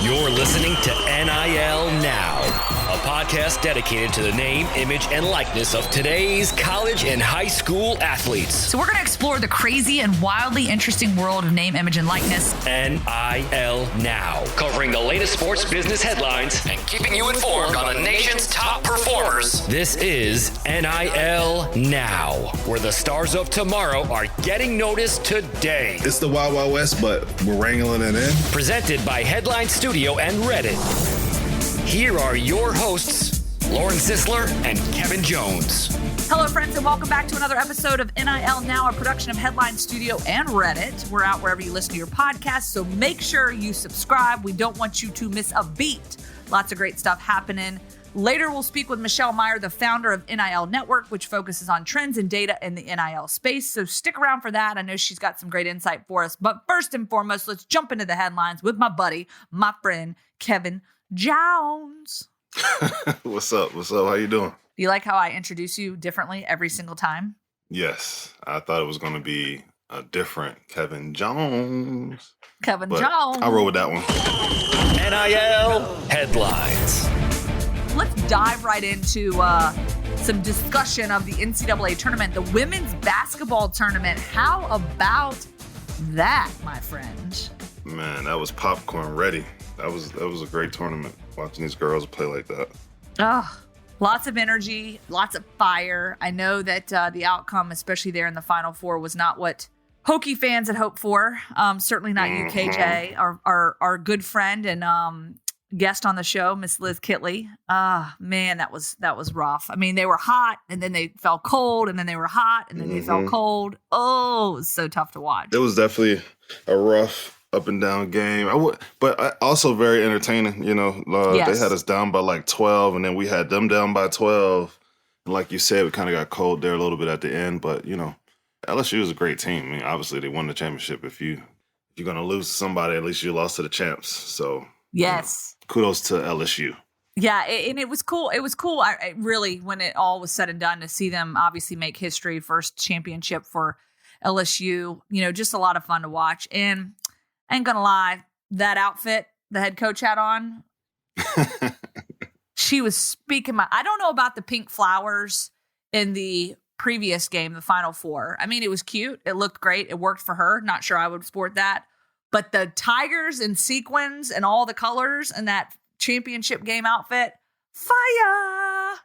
You're listening to NIL Now, a podcast dedicated to the name, image, and likeness of today's college and high school athletes. So we're going to explore the crazy and wildly interesting world of name, image, and likeness. NIL Now, covering the latest sports business headlines and keeping you informed on the nation's top performers. This is NIL Now, where the stars of tomorrow are getting noticed today. It's the Wild Wild West, but we're wrangling it in. Presented by Headline Studio and Reddit. Here are your hosts, Lauren Zisler and Kevin Jones. Hello, friends, and welcome back to another episode of NIL Now, a production of Headline Studio and Reddit. We're out wherever you listen to your podcast, so make sure you subscribe. We don't want you to miss a beat. Lots of great stuff happening. Later, we'll speak with Michelle Meyer, the founder of NIL Network, which focuses on trends and data in the NIL space. So stick around for that. I know she's got some great insight for us. But first and foremost, let's jump into the headlines with my buddy, my friend, Kevin Jones. What's up? How you doing? Do you like how I introduce you differently every single time? Yes. I thought it was going to be a different Kevin Jones. Kevin Jones. I'll roll with that one. NIL headlines. Let's dive right into some discussion of the NCAA tournament, the women's basketball tournament. How about that, my friend? Man, that was popcorn ready. That was a great tournament, watching these girls play like that. Oh, lots of energy, lots of fire. I know that the outcome, especially there in the Final Four, was not what Hokie fans had hoped for. Certainly not you, KJ, our good friend and guest on the show, Miss Liz Kitley. Man, that was rough. I mean, they were hot and then they fell cold and then they were hot and then they fell cold. Oh, it was so tough to watch. It was definitely a rough up and down game. But also very entertaining. You know, Yes. They had us down by like 12 and then we had them down by 12. And like you said, we kind of got cold there a little bit at the end. But, you know, LSU is a great team. I mean, obviously they won the championship. If you're going to lose to somebody, at least you lost to the champs. So, Yes. kudos to LSU. Yeah, and it was cool. It was cool. I really, when it all was said and done, to see them obviously make history, first championship for LSU. You know, just a lot of fun to watch. And I ain't gonna lie, that outfit the head coach had on, she was speaking I don't know about the pink flowers in the previous game, the Final Four. I mean, it was cute. It looked great. It worked for her. Not sure I would sport that. But the tigers and sequins and all the colors and that championship game outfit, fire.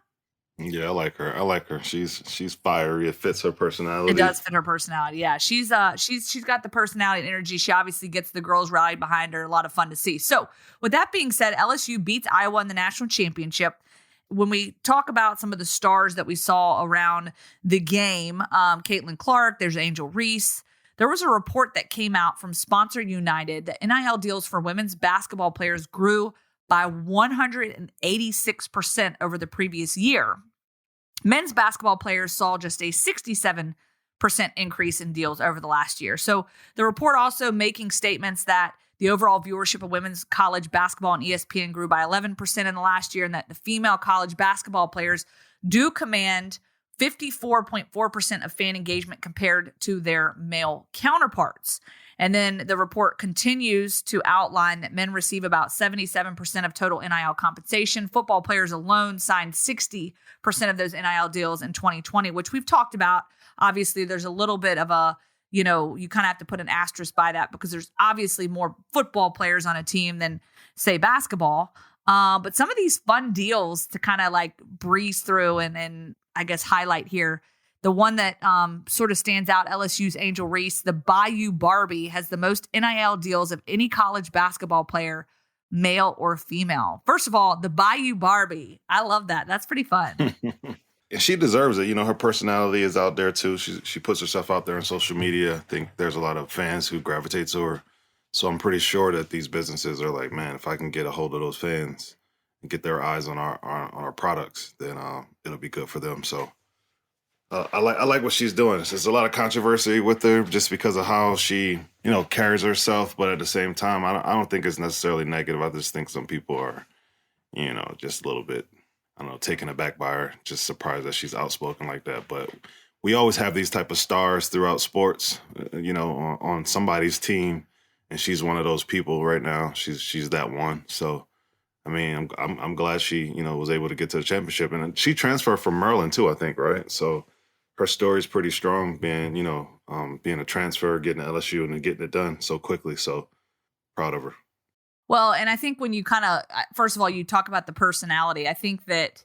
Yeah, I like her. She's fiery. It fits her personality. It does fit her personality. Yeah, she's got the personality and energy. She obviously gets the girls rallied behind her. A lot of fun to see. So with that being said, LSU beats Iowa in the national championship. When we talk about some of the stars that we saw around the game, Caitlin Clark, there's Angel Reese. There was a report that came out from Sponsor United that NIL deals for women's basketball players grew by 186% over the previous year. Men's basketball players saw just a 67% increase in deals over the last year. So the report also making statements that the overall viewership of women's college basketball on ESPN grew by 11% in the last year, and that the female college basketball players do command 54.4% of fan engagement compared to their male counterparts. And then the report continues to outline that men receive about 77% of total NIL compensation. Football players alone signed 60% of those NIL deals in 2020, which we've talked about. Obviously, there's a little bit of a, you kind of have to put an asterisk by that because there's obviously more football players on a team than, say, basketball. But some of these fun deals to kind of like breeze through and I guess highlight here. The one that sort of stands out, LSU's Angel Reese, the Bayou Barbie, has the most NIL deals of any college basketball player, male or female. First of all, the Bayou Barbie. I love that. That's pretty fun. And she deserves it. You know, her personality is out there, too. She puts herself out there on social media. I think there's a lot of fans who gravitate to her. So I'm pretty sure that these businesses are like, man, if I can get a hold of those fans and get their eyes on our products, then it'll be good for them. So I like what she's doing. There's a lot of controversy with her just because of how she, carries herself. But at the same time, I don't think it's necessarily negative. I just think some people are, just a little bit, taken aback by her, just surprised that she's outspoken like that. But we always have these type of stars throughout sports, on somebody's team. and she's one of those people right now. She's that one. So, I mean, I'm glad she, was able to get to the championship. And she transferred from Maryland too, I think, right? So her story is pretty strong, being, being a transfer, getting to LSU and then getting it done so quickly. So proud of her. Well, and I think when you first of all, you talk about the personality, I think that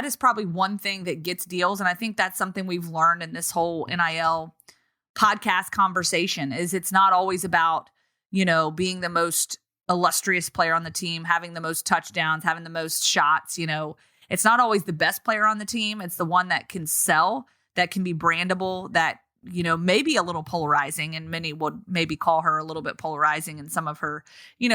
is probably one thing that gets deals. And I think that's something we've learned in this whole NIL podcast conversation is it's not always about, being the most illustrious player on the team, having the most touchdowns, having the most shots. It's not always the best player on the team. It's the one that can sell, that can be brandable, that, maybe a little polarizing, and many would maybe call her a little bit polarizing in some of her,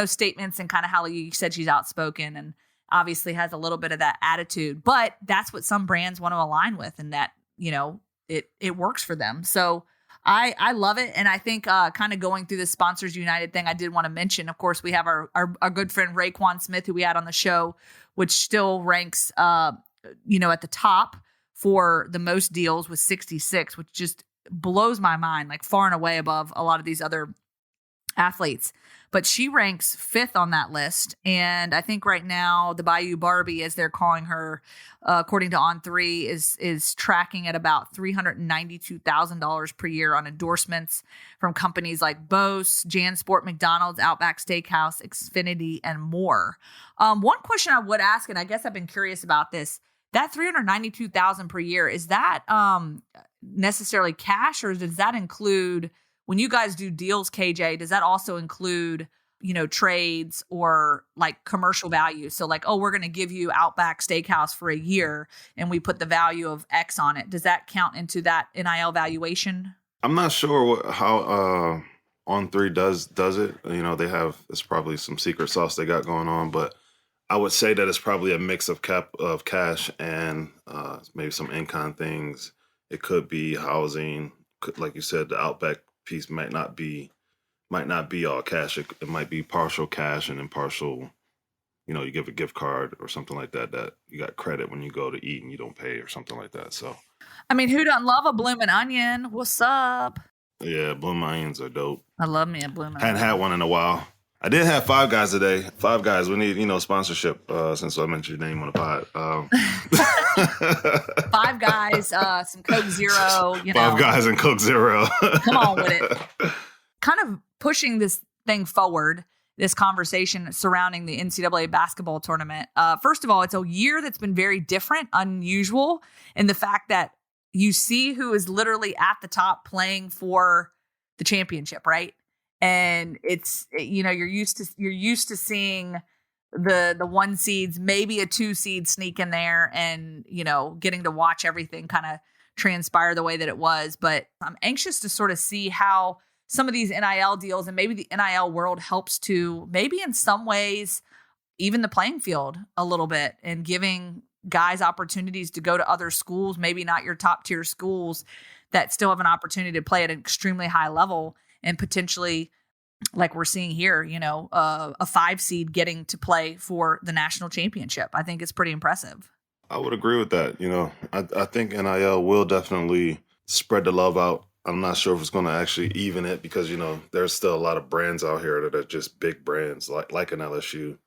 statements, and kind of how you said she's outspoken and obviously has a little bit of that attitude, but that's what some brands want to align with, and that, it works for them. So I love it. And I think kind of going through the Sponsors United thing, I did want to mention, of course, we have our good friend Raekwon Smith, who we had on the show, which still ranks, at the top for the most deals with 66, which just blows my mind, like far and away above a lot of these other athletes. But she ranks 5th on that list. And I think right now the Bayou Barbie, as they're calling her, according to On3, is tracking at about $392,000 per year on endorsements from companies like Bose, JanSport, McDonald's, Outback Steakhouse, Xfinity, and more. One question I would ask, and I guess I've been curious about this, that $392,000 per year, is that necessarily cash, or does that include, when you guys do deals, KJ, does that also include, trades or like commercial value? So like, oh, we're going to give you Outback Steakhouse for a year and we put the value of X on it. Does that count into that NIL valuation? I'm not sure how On3 does it. They have, it's probably some secret sauce they got going on, but I would say that it's probably a mix of cash and maybe some in-kind things. It could be housing. Like you said, the Outback piece might not be all cash. It might be partial cash and then partial, you give a gift card or something like that you got credit when you go to eat and you don't pay or something like that. So, I mean, who doesn't love a bloomin' onion? What's up? Yeah, bloomin' onions are dope. I love me a bloomin' onion. Hadn't had one in a while. I did have Five Guys today. Five Guys, we need, sponsorship since I mentioned your name on the pod. Five Guys, some Coke Zero. Five Guys and Coke Zero. Come on with it. Kind of pushing this thing forward, this conversation surrounding the NCAA basketball tournament. First of all, it's a year that's been very different, unusual, in the fact that you see who is literally at the top playing for the championship, right? And it's, you're used to seeing the 1 seeds, maybe a 2 seed sneak in there, and getting to watch everything kind of transpire the way that it was. But I'm anxious to sort of see how some of these NIL deals and maybe the NIL world helps to maybe in some ways even the playing field a little bit, and giving guys opportunities to go to other schools, maybe not your top tier schools, that still have an opportunity to play at an extremely high level, and potentially, like we're seeing here, a 5 seed getting to play for the national championship. I think it's pretty impressive. I would agree with that. I think NIL will definitely spread the love out. I'm not sure if it's going to actually even it, because, there's still a lot of brands out here that are just big brands like an LSU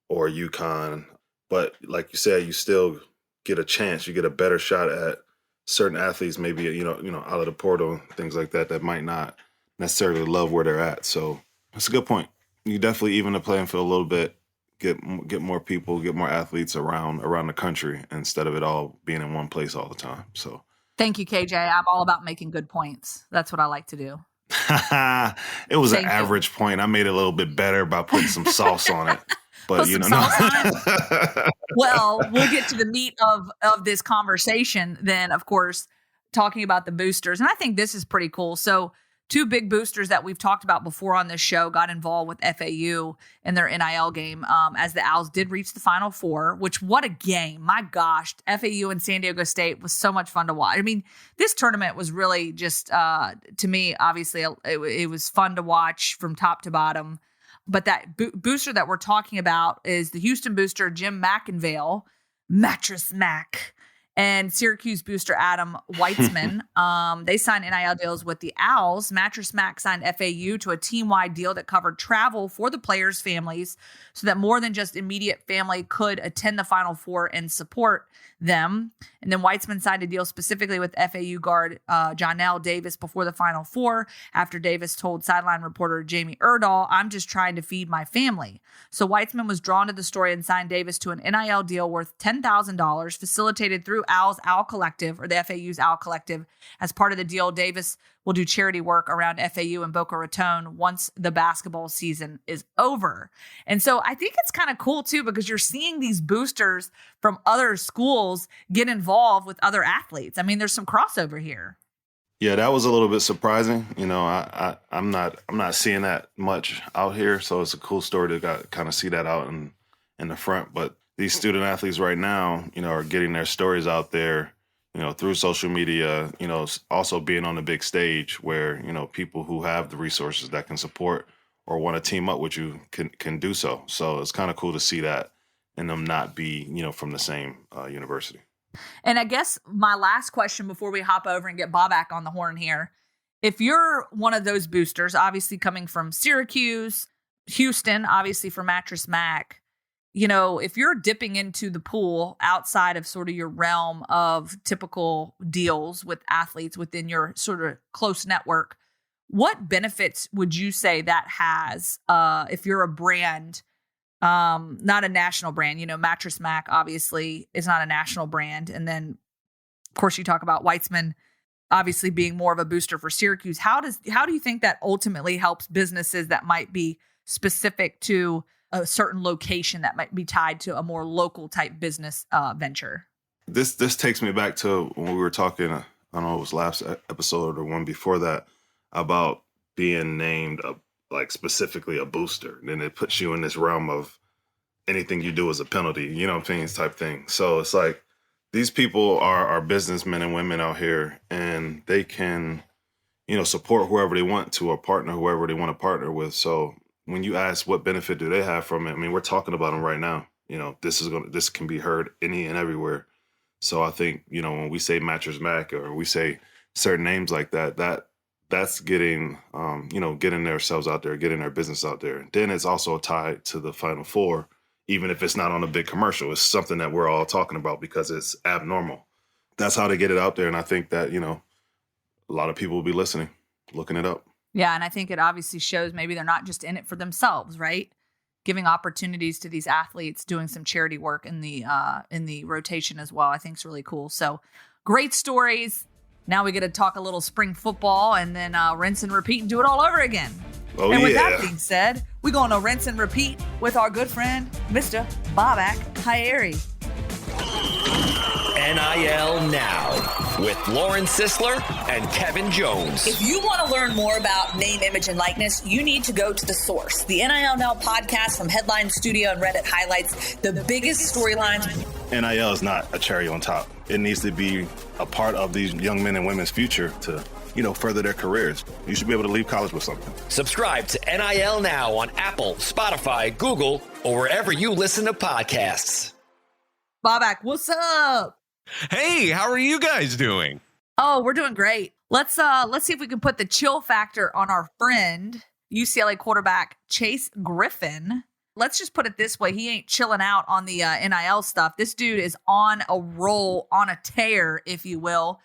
or UConn. But like you said, you still get a chance. You get a better shot at certain athletes, maybe, out of the portal, things like that might not necessarily love where they're at. So that's a good point. You definitely even the playing field a little bit, get more people, get more athletes around the country, instead of it all being in one place all the time. So thank you, KJ. I'm all about making good points. That's what I like to do. It was an average point. I made it a little bit better by putting some sauce on it. But Well, we'll get to the meat of this conversation then, of course, talking about the boosters. And I think this is pretty cool. So 2 big boosters that we've talked about before on this show got involved with FAU in their NIL game, as the Owls did reach the Final Four, which, what a game. My gosh, FAU and San Diego State was so much fun to watch. I mean, this tournament was really just, to me, obviously, it was fun to watch from top to bottom. But that booster that we're talking about is the Houston booster, Jim McIngvale, Mattress Mac. And Syracuse booster Adam Weitzman, they signed NIL deals with the Owls. Mattress Mac signed FAU to a team-wide deal that covered travel for the players' families so that more than just immediate family could attend the Final Four and support them. And then Weitzman signed a deal specifically with FAU guard Jonell Davis before the Final Four after Davis told sideline reporter Jamie Erdahl, "I'm just trying to feed my family." So Weitzman was drawn to the story and signed Davis to an NIL deal worth $10,000 facilitated through Owl's Owl Collective, or the FAU's Owl Collective. As part of the deal, Davis will do charity work around FAU and Boca Raton once the basketball season is over. And so I think it's kind of cool too, because you're seeing these boosters from other schools get involved with other athletes. I mean, there's some crossover here. Yeah, that was a little bit surprising. You know, I'm not seeing that much out here, so it's a cool story to kind of see that out in the front. But these student athletes right now, you know, are getting their stories out there, you know, through social media, you know, also being on the big stage where, you know, people who have the resources that can support or want to team up with you can do so. So it's kind of cool to see that and them not be, you know, from the same university. And I guess my last question before we hop over and get Bobak on the horn here, if you're one of those boosters, obviously coming from Syracuse, Houston, obviously for Mattress Mac, you know, if you're dipping into the pool outside of sort of your realm of typical deals with athletes within your sort of close network, what benefits would you say that has if you're a brand, not a national brand? You know, Mattress Mac obviously is not a national brand. And then, of course, you talk about Weitzman obviously being more of a booster for Syracuse. How do you think that ultimately helps businesses that might be specific to a certain location that might be tied to a more local type business venture? This takes me back to when we were talking, I don't know, it was last episode or one before that, about being named like specifically a booster. And then it puts you in this realm of anything you do is a penalty, you know what I'm saying, type thing. So it's like these people are businessmen and women out here, and they can, you know, support whoever they want to or partner whoever they want to partner with. So when you ask what benefit do they have from it, I mean, we're talking about them right now. You know, this can be heard any and everywhere. So I think, you know, when we say Mattress Mac or we say certain names like that, that's getting, you know, getting themselves out there, getting their business out there. Then it's also tied to the Final Four, even if it's not on a big commercial. It's something that we're all talking about because it's abnormal. That's how they get it out there. And I think that, you know, a lot of people will be listening, looking it up. Yeah, and I think it obviously shows maybe they're not just in it for themselves, right? Giving opportunities to these athletes, doing some charity work in the rotation as well, I think is really cool. So great stories. Now we get to talk a little spring football and then rinse and repeat and do it all over again. Oh, and with yeah. that being said, we're going to rinse and repeat with our good friend, Mr. Bobak Hyeri. NIL Now with Lauren Sisler and Kevin Jones. If you want to learn more about name, image, and likeness, you need to go to The Source. The NIL Now podcast from Headline Studio and Reddit highlights the biggest storylines. NIL is not a cherry on top. It needs to be a part of these young men and women's future to, you know, further their careers. You should be able to leave college with something. Subscribe to NIL Now on Apple, Spotify, Google, or wherever you listen to podcasts. Bobak, what's up? Hey, how are you guys doing? Oh, we're doing great. Let's see if we can put the chill factor on our friend, UCLA quarterback Chase Griffin. Let's just put it this way. He ain't chilling out on the NIL stuff. This dude is on a roll, on a tear, if you will.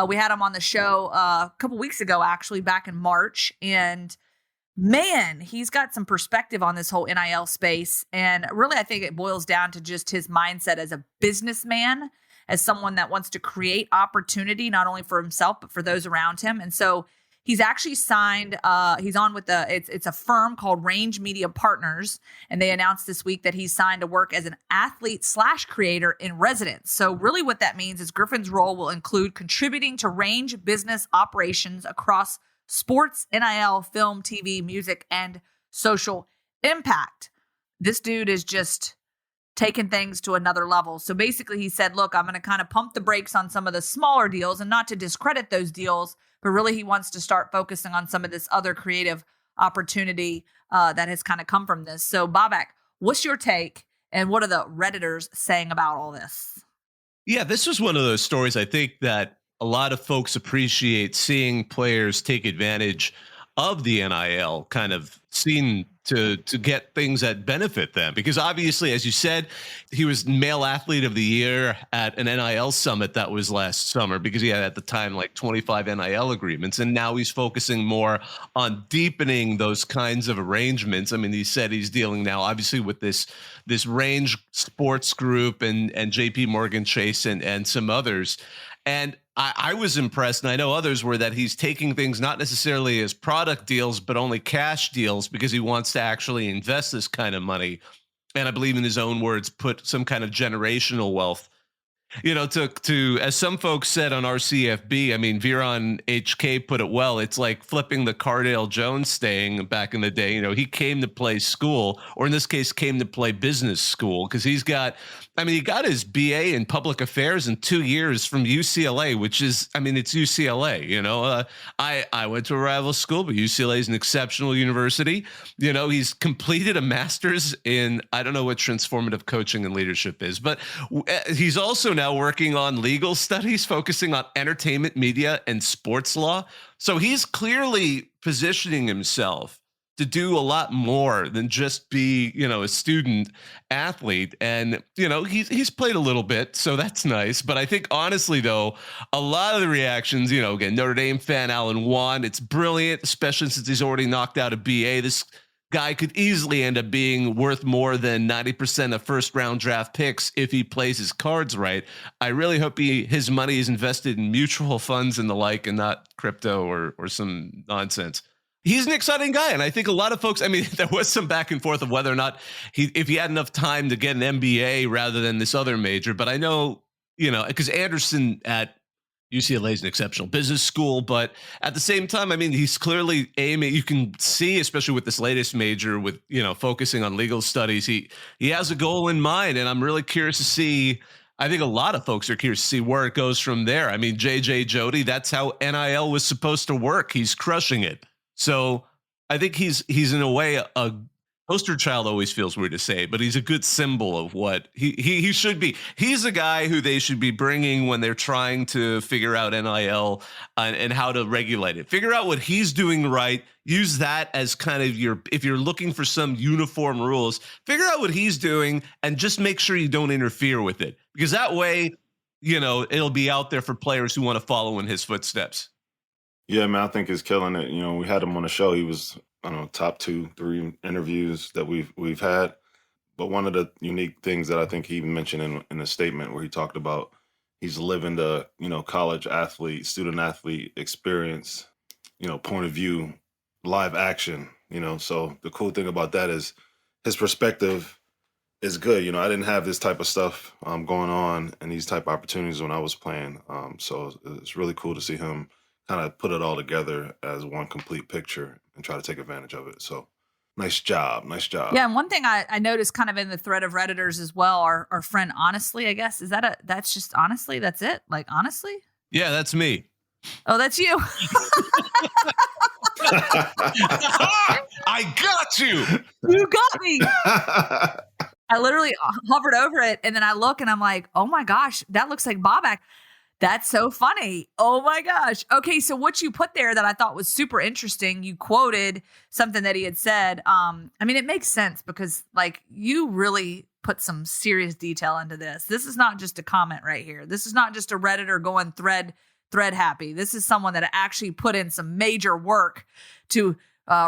We had him on the show a couple weeks ago, actually, back in March. And man, he's got some perspective on this whole NIL space. And really, I think it boils down to just his mindset as a businessman, as someone that wants to create opportunity, not only for himself, but for those around him. And so he's actually signed, he's on with it's a firm called Range Media Partners. And they announced this week that he's signed to work as an athlete/creator in residence. So really what that means is Griffin's role will include contributing to Range business operations across sports, NIL, film, TV, music, and social impact. This dude is just taking things to another level. So basically he said, look, I'm going to kind of pump the brakes on some of the smaller deals, and not to discredit those deals, but really he wants to start focusing on some of this other creative opportunity that has kind of come from this. So Bobak, what's your take, and what are the Redditors saying about all this? Yeah, this was one of those stories I think that a lot of folks appreciate, seeing players take advantage of the NIL, kind of seen to get things that benefit them. Because obviously, as you said, he was male athlete of the year at an NIL summit that was last summer, because he had at the time like 25 NIL agreements. And now he's focusing more on deepening those kinds of arrangements. I mean, he said he's dealing now obviously with this Range Sports Group and JP Morgan Chase and some others. And I was impressed, and I know others were, that he's taking things not necessarily as product deals, but only cash deals, because he wants to actually invest this kind of money. And I believe, in his own words, put some kind of generational wealth. To as some folks said on RCFB, I mean, Viron HK put it well. It's like flipping the Cardale Jones staying back in the day. He came to play school, or in this case, came to play business school, because he got his BA in public affairs in 2 years from UCLA, which is, it's UCLA. I went to a rival school, but UCLA is an exceptional university. He's completed a master's in, I don't know what transformative coaching and leadership is, but he's also now working on legal studies, focusing on entertainment, media, and sports law. So he's clearly positioning himself to do a lot more than just be, a student athlete. And, he's played a little bit, so that's nice. But I think, honestly, though, a lot of the reactions, again, Notre Dame fan Alan Wan, it's brilliant, especially since he's already knocked out a BA. This guy could easily end up being worth more than 90% of first-round draft picks if he plays his cards right. I really hope his money is invested in mutual funds and the like, and not crypto or some nonsense. He's an exciting guy, and I think a lot of folks, there was some back and forth of whether or not if he had enough time to get an MBA rather than this other major. But I know, because Anderson at UCLA is an exceptional business school, but at the same time, he's clearly aiming. You can see, especially with this latest major, with focusing on legal studies, he has a goal in mind, and I'm really curious to see. I think a lot of folks are curious to see where it goes from there. JJ Jody, that's how NIL was supposed to work. He's crushing it. So I think he's in a way a poster child. Always feels weird to say, but he's a good symbol of what he should be. He's a guy who they should be bringing when they're trying to figure out NIL and how to regulate it. Figure out what he's doing right. Use that as kind of if you're looking for some uniform rules, figure out what he's doing and just make sure you don't interfere with it, because that way, it'll be out there for players who want to follow in his footsteps. Yeah, man, I think he's killing it. We had him on the show. He was, top 2-3 interviews that we've had. But one of the unique things that I think he mentioned in a statement where he talked about he's living the, college athlete, student athlete experience, point of view, live action, So the cool thing about that is his perspective is good. I didn't have this type of stuff going on and these type of opportunities when I was playing. So it's really cool to see him kind of put it all together as one complete picture and try to take advantage of it. So nice job. Yeah. And one thing I noticed kind of in the thread of Redditors as well, our friend Honestly, I guess, that's just Honestly, that's it? Like, honestly? Yeah, that's me. Oh, that's you. I got you. You got me. I literally hovered over it, and then I look and I'm like, oh my gosh, that looks like Bobak. That's so funny. Oh my gosh. Okay, so what you put there that I thought was super interesting, you quoted something that he had said. It makes sense because you really put some serious detail into this. This is not just a comment right here. This is not just a Redditor going thread happy. This is someone that actually put in some major work to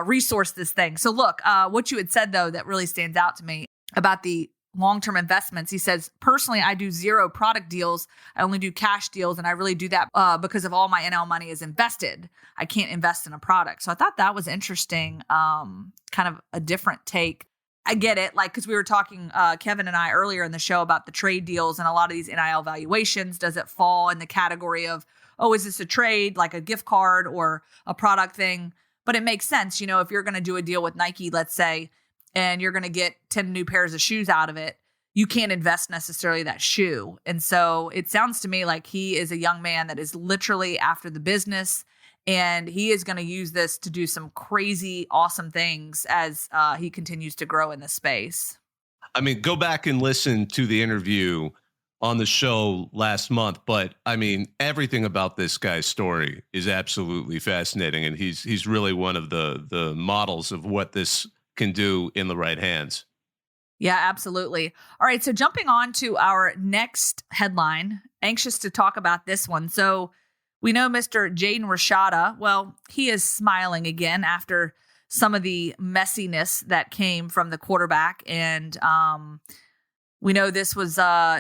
resource this thing. So look, what you had said though, that really stands out to me about the long-term investments. He says, personally, I do 0 product deals. I only do cash deals. And I really do that because of all my NL money is invested. I can't invest in a product. So I thought that was interesting. Kind of a different take. I get it. Because we were talking, Kevin and I earlier in the show about the trade deals and a lot of these NIL valuations. Does it fall in the category of, is this a trade, like a gift card or a product thing? But it makes sense. If you're going to do a deal with Nike, let's say, and you're going to get 10 new pairs of shoes out of it, you can't invest necessarily that shoe. And so it sounds to me like he is a young man that is literally after the business, and he is going to use this to do some crazy, awesome things as he continues to grow in this space. Go back and listen to the interview on the show last month, but I mean, everything about this guy's story is absolutely fascinating, and he's really one of the models of what this can do in the right hands. Yeah, absolutely. All right, so jumping on to our next headline, anxious to talk about this one. So we know Mr. Jaden Rashada, well, he is smiling again after some of the messiness that came from the quarterback. And we know this was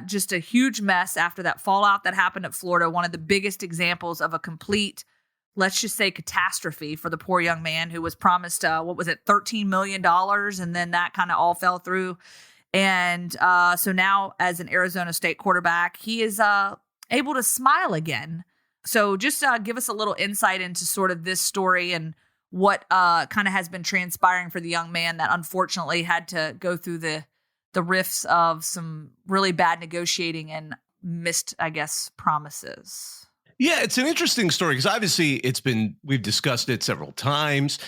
just a huge mess after that fallout that happened at Florida, one of the biggest examples of a complete, let's just say, catastrophe for the poor young man who was promised, $13 million. And then that kind of all fell through. And so now as an Arizona State quarterback, he is able to smile again. So just give us a little insight into sort of this story and what kind of has been transpiring for the young man that unfortunately had to go through the rifts of some really bad negotiating and missed, I guess, promises. Yeah, it's an interesting story because obviously we've discussed it several times.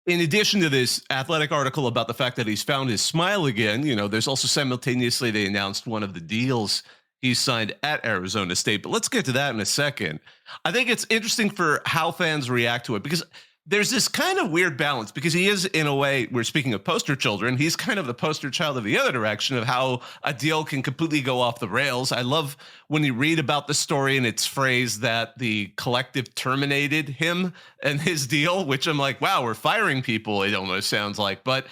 In addition to this Athletic article about the fact that he's found his smile again, there's also simultaneously they announced one of the deals he signed at Arizona State. But let's get to that in a second. I think it's interesting for how fans react to it because there's this kind of weird balance because he is, in a way, we're speaking of poster children, he's kind of the poster child of the other direction of how a deal can completely go off the rails. I love when you read about the story and it's phrased that the collective terminated him and his deal, which I'm like, wow, we're firing people, it almost sounds like. But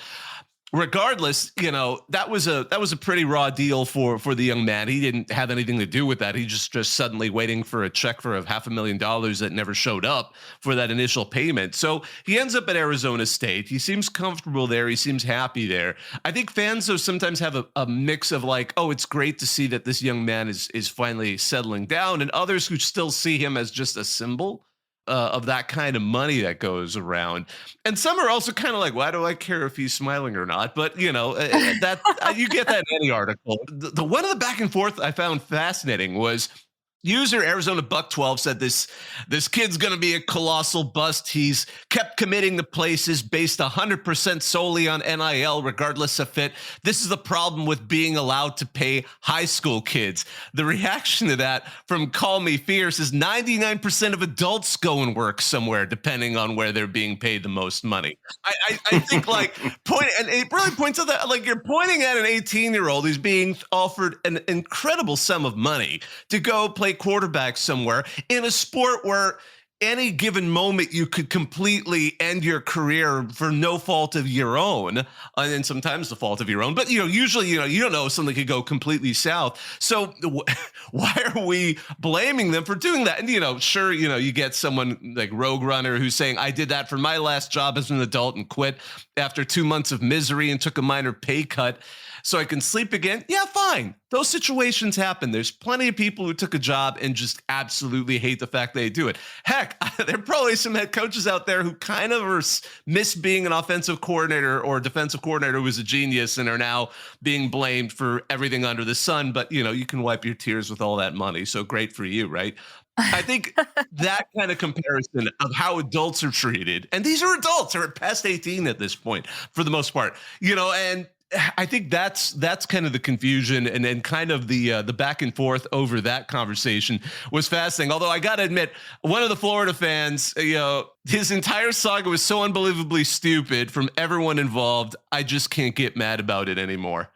regardless, that was a pretty raw deal for the young man. He didn't have anything to do with that. He just suddenly waiting for a check for $500,000 that never showed up for that initial payment. So he ends up at Arizona State. He seems comfortable there. He seems happy there. I think fans though sometimes have a mix of like, oh, it's great to see that this young man is finally settling down, and others who still see him as just a symbol of that kind of money that goes around. And some are also kind of like, why do I care if he's smiling or not? But, that you get that in any article. The one of the back and forth I found fascinating was user Arizona Buck 12 said this kid's going to be a colossal bust. He's kept committing to places based 100% solely on NIL, regardless of fit. This is the problem with being allowed to pay high school kids. The reaction to that from Call Me Fierce is 99% of adults go and work somewhere, depending on where they're being paid the most money. I think and it really points out that like you're pointing at an 18-year-old who's being offered an incredible sum of money to go play quarterback somewhere in a sport where any given moment you could completely end your career for no fault of your own, and sometimes the fault of your own. But usually you don't know if something could go completely south. So why are we blaming them for doing that? And sure, you get someone like Rogue Runner who's saying, I did that for my last job as an adult and quit after 2 months of misery and took a minor pay cut so I can sleep again. Yeah, fine. Those situations happen. There's plenty of people who took a job and just absolutely hate the fact they do it. Heck, there are probably some head coaches out there who kind of miss being an offensive coordinator or defensive coordinator who was a genius and are now being blamed for everything under the sun. But, you can wipe your tears with all that money. So great for you, right? I think that kind of comparison of how adults are treated, and these are adults, they're past 18 at this point for the most part, and I think that's kind of the confusion and then kind of the back and forth over that conversation was fascinating. Although I got to admit, one of the Florida fans, his entire saga was so unbelievably stupid from everyone involved. I just can't get mad about it anymore.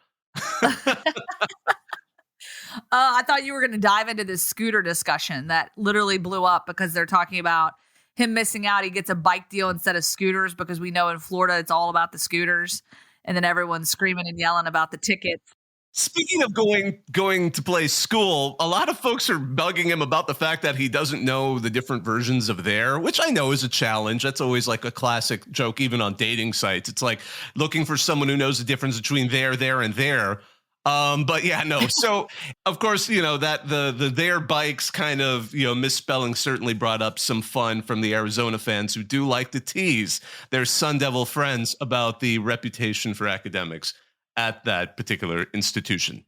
I thought you were going to dive into this scooter discussion that literally blew up because they're talking about him missing out. He gets a bike deal instead of scooters because we know in Florida it's all about the scooters. And then everyone's screaming and yelling about the tickets. Speaking of going to play school, a lot of folks are bugging him about the fact that he doesn't know the different versions of there, which I know is a challenge. That's always like a classic joke, even on dating sites. It's like looking for someone who knows the difference between there, and there. But yeah, no. So of course, that the their bikes kind of, misspelling certainly brought up some fun from the Arizona fans who do like to tease their Sun Devil friends about the reputation for academics at that particular institution.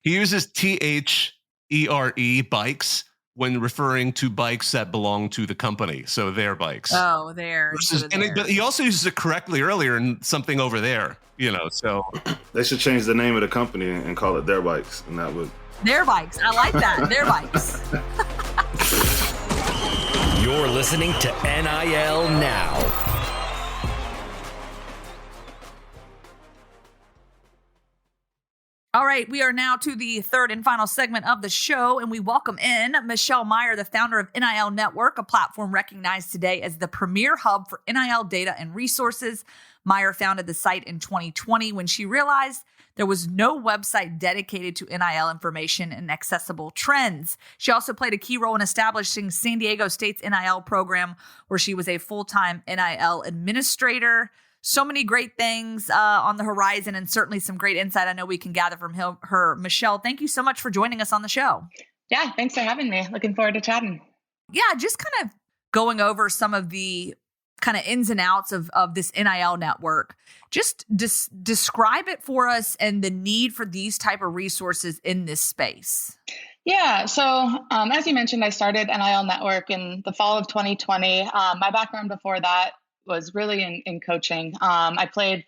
He uses THERE bikes. when referring to bikes that belong to the company. So their bikes. Oh, there. But he also uses it correctly earlier in something over there, so. They should change the name of the company and call it Their Bikes. And that would. Their Bikes. I like that. Their Bikes. You're listening to NIL Now. All right, we are now to the third and final segment of the show, and we welcome in Michelle Meyer, the founder of NIL Network, a platform recognized today as the premier hub for NIL data and resources. Meyer founded the site in 2020 when she realized there was no website dedicated to NIL information and accessible trends. She also played a key role in establishing San Diego State's NIL program, where she was a full-time NIL administrator. So many great things on the horizon, and certainly some great insight I know we can gather from her. Michelle, thank you so much for joining us on the show. Yeah, thanks for having me. Looking forward to chatting. Yeah, just kind of going over some of the kind of ins and outs of this NIL network. Just describe it for us and the need for these type of resources in this space. Yeah, so as you mentioned, I started NIL Network in the fall of 2020. My background before that was really in coaching. I played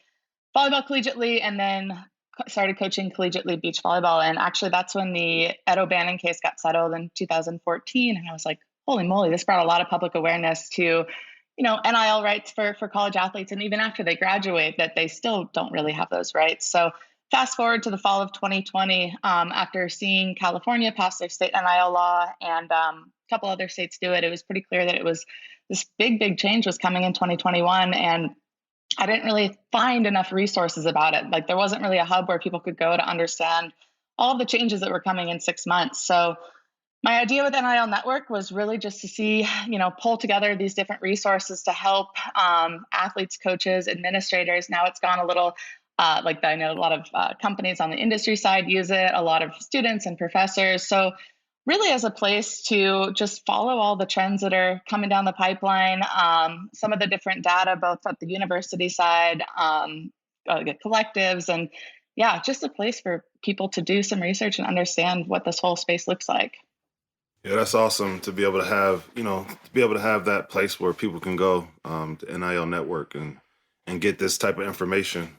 volleyball collegiately and then started coaching collegiately beach volleyball. And actually that's when the Ed O'Bannon case got settled in 2014. And I was like, holy moly, this brought a lot of public awareness to, NIL rights for college athletes. And even after they graduate, that they still don't really have those rights. So fast forward to the fall of 2020, after seeing California pass their state NIL law and a couple other states do it, it was pretty clear that it was this big change was coming in 2021. And I didn't really find enough resources about it. Like there wasn't really a hub where people could go to understand all of the changes that were coming in 6 months. So my idea with NIL Network was really just to see, pull together these different resources to help athletes, coaches, administrators. Now it's gone a little I know a lot of companies on the industry side use it, a lot of students and professors. So really as a place to just follow all the trends that are coming down the pipeline, some of the different data, both at the university side, collectives, and just a place for people to do some research and understand what this whole space looks like. Yeah, that's awesome to be able to have, that place where people can go, to NIL Network and get this type of information.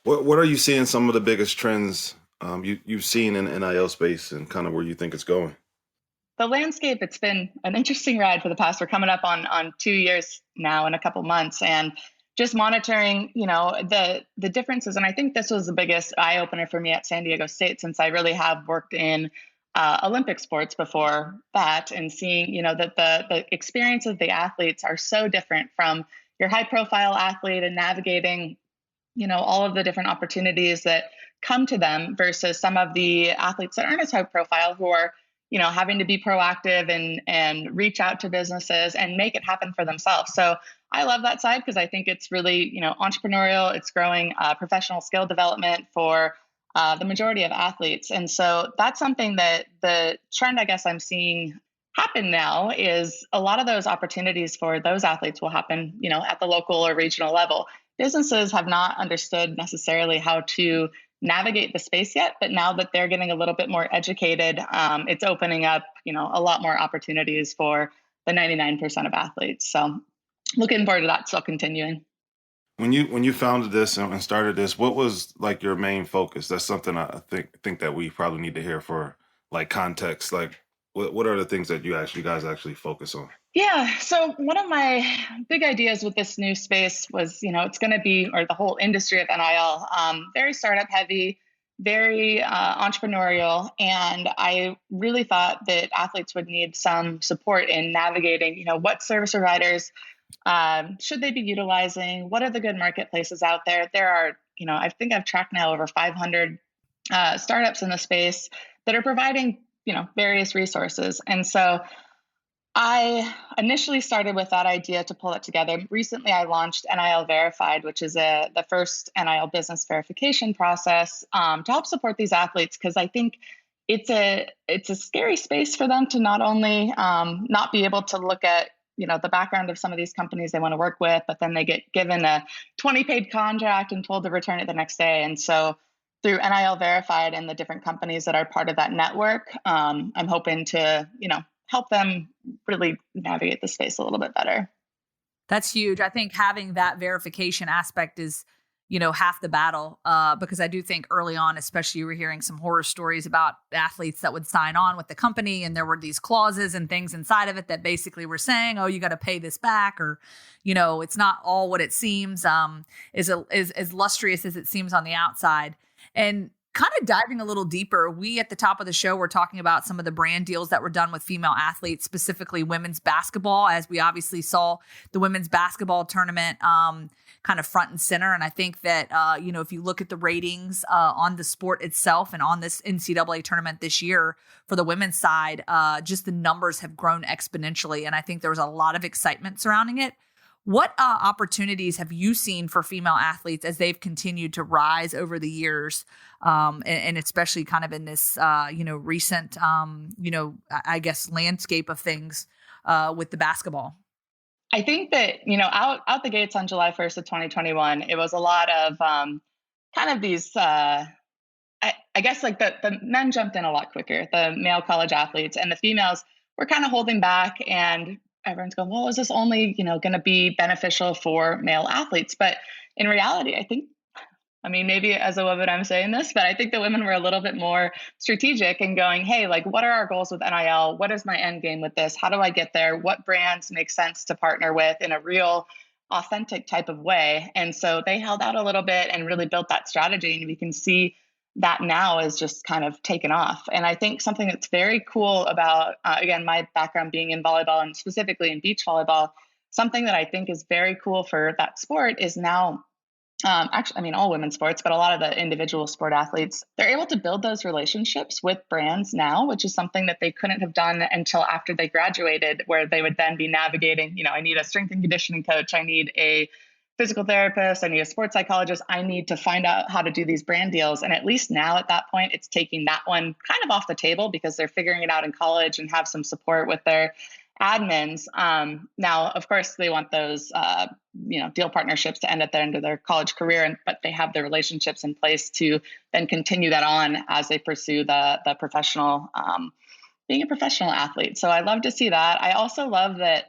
What are you seeing some of the biggest trends you've seen in the NIL space and kind of where you think it's going? The landscape, it's been an interesting ride for the past. We're coming up on 2 years now in a couple months, and just monitoring, the differences. And I think this was the biggest eye opener for me at San Diego State, since I really have worked in Olympic sports before that, and seeing, that the experience of the athletes are so different from your high profile athlete and navigating, all of the different opportunities that come to them versus some of the athletes that aren't as high profile who are, having to be proactive and reach out to businesses and make it happen for themselves. So I love that side because I think it's really, entrepreneurial. It's growing professional skill development for the majority of athletes. And so that's something that the trend I guess I'm seeing happen now is a lot of those opportunities for those athletes will happen, at the local or regional level. Businesses have not understood necessarily how to navigate the space yet, but now that they're getting a little bit more educated, it's opening up, a lot more opportunities for the 99% of athletes. So looking forward to that still continuing. When you founded this and started this, what was like your main focus? That's something I think that we probably need to hear for like context. Like what are the things that you guys actually focus on? Yeah. So one of my big ideas with this new space was, it's going to be, or the whole industry of NIL, very startup heavy, very entrepreneurial. And I really thought that athletes would need some support in navigating, what service providers should they be utilizing? What are the good marketplaces out there? There are, I think I've tracked now over 500 startups in the space that are providing, various resources. And so I initially started with that idea to pull it together. Recently, I launched NIL Verified, which is the first NIL business verification process to help support these athletes, because I think it's a scary space for them to not only not be able to look at the background of some of these companies they want to work with, but then they get given a 20-page contract and told to return it the next day. And so through NIL Verified and the different companies that are part of that network, I'm hoping to help them really navigate the space a little bit better. That's huge. I think having that verification aspect is, half the battle, because I do think early on, especially, you were hearing some horror stories about athletes that would sign on with the company, and there were these clauses and things inside of it that basically were saying, oh, you got to pay this back, or, it's not all what it seems, is as lustrous as it seems on the outside. And kind of diving a little deeper, we at the top of the show were talking about some of the brand deals that were done with female athletes, specifically women's basketball, as we obviously saw the women's basketball tournament kind of front and center. And I think that, if you look at the ratings on the sport itself and on this NCAA tournament this year for the women's side, just the numbers have grown exponentially. And I think there was a lot of excitement surrounding it. What opportunities have you seen for female athletes as they've continued to rise over the years, and especially kind of in this, recent, I guess, landscape of things with the basketball? I think that, out the gates on July 1st of 2021, it was a lot of kind of these, I guess, like the men jumped in a lot quicker, the male college athletes, and the females were kind of holding back, and everyone's going, well, is this only, going to be beneficial for male athletes? But in reality, maybe as a woman, I'm saying this, but I think the women were a little bit more strategic and going, hey, like, what are our goals with NIL? What is my end game with this? How do I get there? What brands make sense to partner with in a real, authentic type of way? And so they held out a little bit and really built that strategy. And we can see that now is just kind of taken off. And I think something that's very cool about, again, my background being in volleyball and specifically in beach volleyball, something that I think is very cool for that sport is now, all women's sports, but a lot of the individual sport athletes, they're able to build those relationships with brands now, which is something that they couldn't have done until after they graduated, where they would then be navigating, I need a strength and conditioning coach, I need a physical therapist, I need a sports psychologist, I need to find out how to do these brand deals. And at least now at that point, it's taking that one kind of off the table because they're figuring it out in college and have some support with their admins. Now, of course, they want those, deal partnerships to end at the end of their college career, but they have the relationships in place to then continue that on as they pursue the professional, being a professional athlete. So I love to see that. I also love that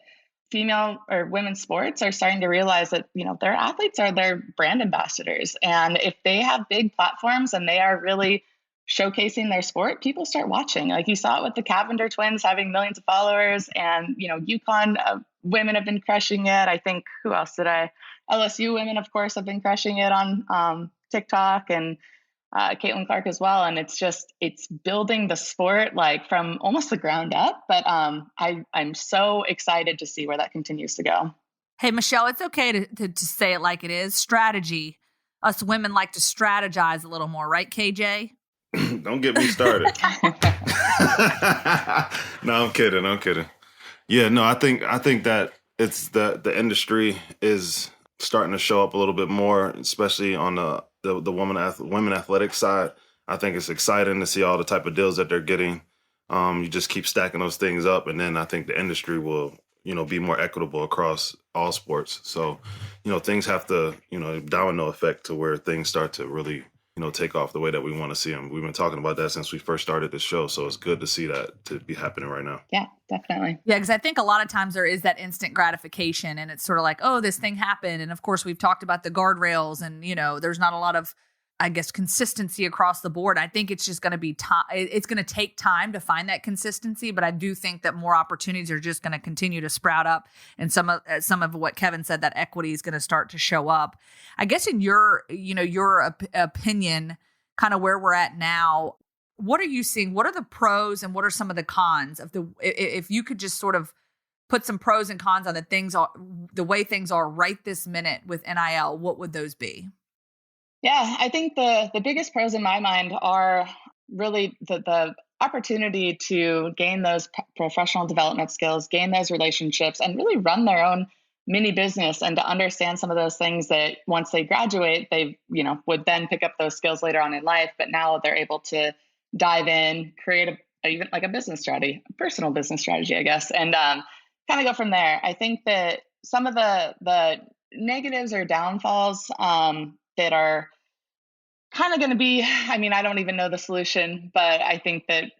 female or women's sports are starting to realize that, their athletes are their brand ambassadors. And if they have big platforms and they are really showcasing their sport, people start watching. Like you saw it with the Cavender twins having millions of followers, and, UConn women have been crushing it. I think, who else did LSU women, of course, have been crushing it on TikTok, and Caitlin Clark as well. And it's building the sport like from almost the ground up. But I'm so excited to see where that continues to go. Hey, Michelle, it's okay to say it like it is. Strategy. Us women like to strategize a little more, right, KJ? Don't get me started. No, I'm kidding. Yeah, no, I think that it's the industry is starting to show up a little bit more, especially on the women athletic side. I think it's exciting to see all the type of deals that they're getting. You just keep stacking those things up, and then I think the industry will, be more equitable across all sports. So, things have to, domino effect to where things start to really, take off the way that we want to see them. We've been talking about that since we first started the show. So it's good to see that to be happening right now. Yeah, definitely. Yeah, because I think a lot of times there is that instant gratification, and it's sort of like, oh, this thing happened. And of course, we've talked about the guardrails, and, there's not a lot of, I guess, consistency across the board. I think it's just going to be time. It's going to take time to find that consistency, but I do think that more opportunities are just going to continue to sprout up. And some of what Kevin said, that equity is going to start to show up. I guess in your opinion, kind of where we're at now, what are you seeing? What are the pros and what are some of the cons of if you could just sort of put some pros and cons on the way things are right this minute with NIL, what would those be? Yeah, I think the biggest pros in my mind are really the opportunity to gain those professional development skills, gain those relationships, and really run their own mini business, and to understand some of those things that once they graduate, they would then pick up those skills later on in life. But now they're able to dive in, create even like a business strategy, a personal business strategy, I guess, and kind of go from there. I think that some of the negatives or downfalls that are kind of going to be, I don't even know the solution, but I think that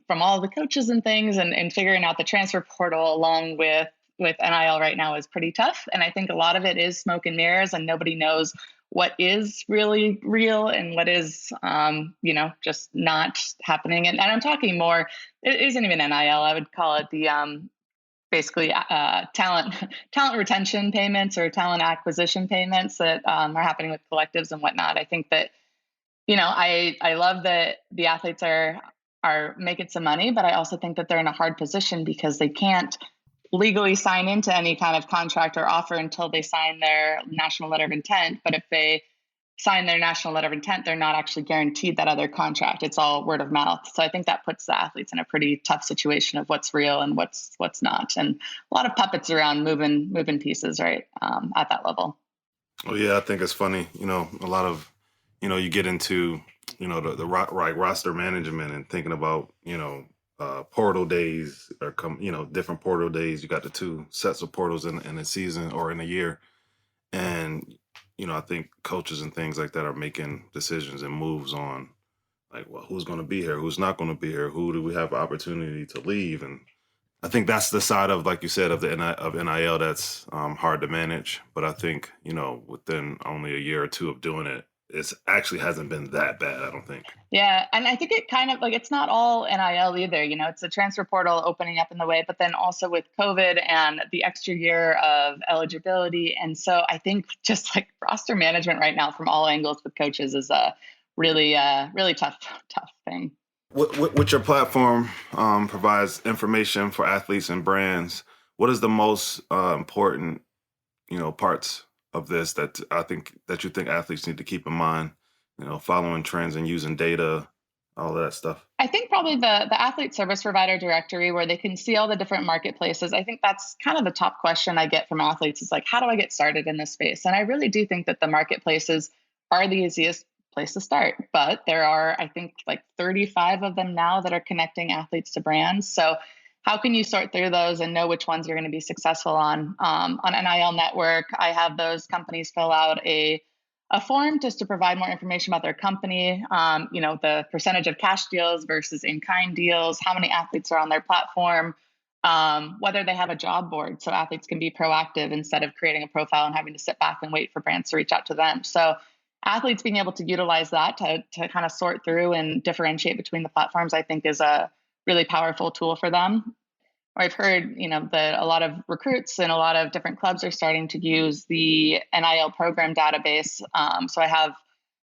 from all the coaches and things, and figuring out the transfer portal along with NIL right now is pretty tough. And I think a lot of it is smoke and mirrors, and nobody knows what is really real and what is, just not happening. And I'm talking more, it isn't even NIL. I would call it the basically talent retention payments or talent acquisition payments that are happening with collectives and whatnot. I think that, I love that the athletes are making some money, but I also think that they're in a hard position because they can't legally sign into any kind of contract or offer until they sign their national letter of intent. But if they sign their national letter of intent, they're not actually guaranteed that other contract. It's all word of mouth. So I think that puts the athletes in a pretty tough situation of what's real and what's not. And a lot of puppets around moving pieces, right, at that level. Well, yeah, I think it's funny. A lot of, you get into, the roster management and thinking about, portal days or different portal days. You got the 2 sets of portals in a season or in a year. And, I think coaches and things like that are making decisions and moves on like, well, who's going to be here? Who's not going to be here? Who do we have opportunity to leave? And I think that's the side of, like you said, of NIL that's hard to manage. But I think, within only a year or 2 of doing it, it actually hasn't been that bad, I don't think. Yeah. And I think it kind of it's not all NIL either. It's a transfer portal opening up in the way, but then also with COVID and the extra year of eligibility. And so I think just like roster management right now from all angles with coaches is a really tough thing. With your platform provides information for athletes and brands. What is the most important, parts of this that you think athletes need to keep in mind, following trends and using data, all of that stuff? I think probably the athlete service provider directory, where they can see all the different marketplaces. I think that's kind of the top question I get from athletes is like, how do I get started in this space? And I really do think that the marketplaces are the easiest place to start, but there are, I think, like 35 of them now that are connecting athletes to brands. So how can you sort through those and know which ones you're going to be successful on? On NIL Network, I have those companies fill out a form just to provide more information about their company, the percentage of cash deals versus in-kind deals, how many athletes are on their platform, whether they have a job board so athletes can be proactive instead of creating a profile and having to sit back and wait for brands to reach out to them. So athletes being able to utilize that to kind of sort through and differentiate between the platforms, I think is a really powerful tool for them. I've heard, that a lot of recruits and a lot of different clubs are starting to use the NIL program database. So I have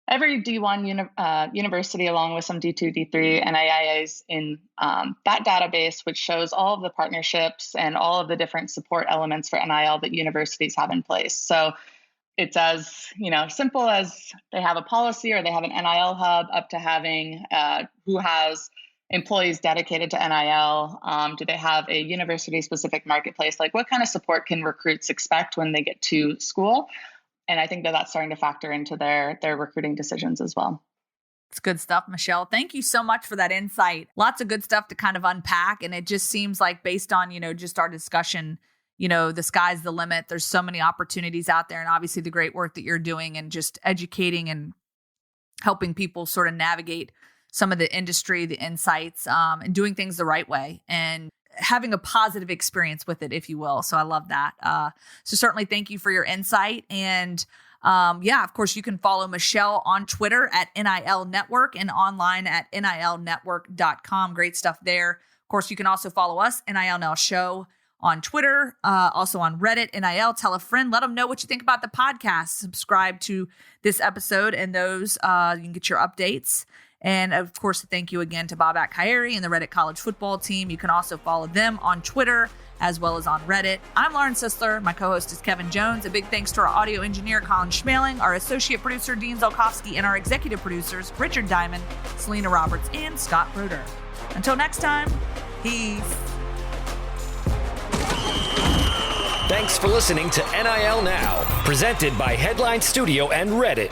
every D1 university along with some D2, D3 NIIAs in that database, which shows all of the partnerships and all of the different support elements for NIL that universities have in place. So it's as, simple as they have a policy or they have an NIL hub up to having who has employees dedicated to NIL? Do they have a university-specific marketplace? Like, what kind of support can recruits expect when they get to school? And I think that that's starting to factor into their recruiting decisions as well. It's good stuff, Michelle. Thank you so much for that insight. Lots of good stuff to kind of unpack. And it just seems like based on, just our discussion, the sky's the limit. There's so many opportunities out there. And obviously the great work that you're doing and just educating and helping people sort of navigate some of the industry, the insights, and doing things the right way and having a positive experience with it, if you will. So I love that. So certainly thank you for your insight. And of course, you can follow Michelle on Twitter at NIL Network and online at nilnetwork.com. Great stuff there. Of course, you can also follow us, NIL Now Show, on Twitter, also on Reddit, NIL. Tell a friend. Let them know what you think about the podcast. Subscribe to this episode and those, you can get your updates. And of course, thank you again to Bobak and the Reddit College Football Team. You can also follow them on Twitter as well as on Reddit. I'm Lauren Sisler. My co-host is Kevin Jones. A big thanks to our audio engineer, Colin Schmeling, our associate producer, Dean Zolkowski, and our executive producers, Richard Diamond, Selena Roberts, and Scott Broder. Until next time, peace. Thanks for listening to NIL Now, presented by Headline Studio and Reddit.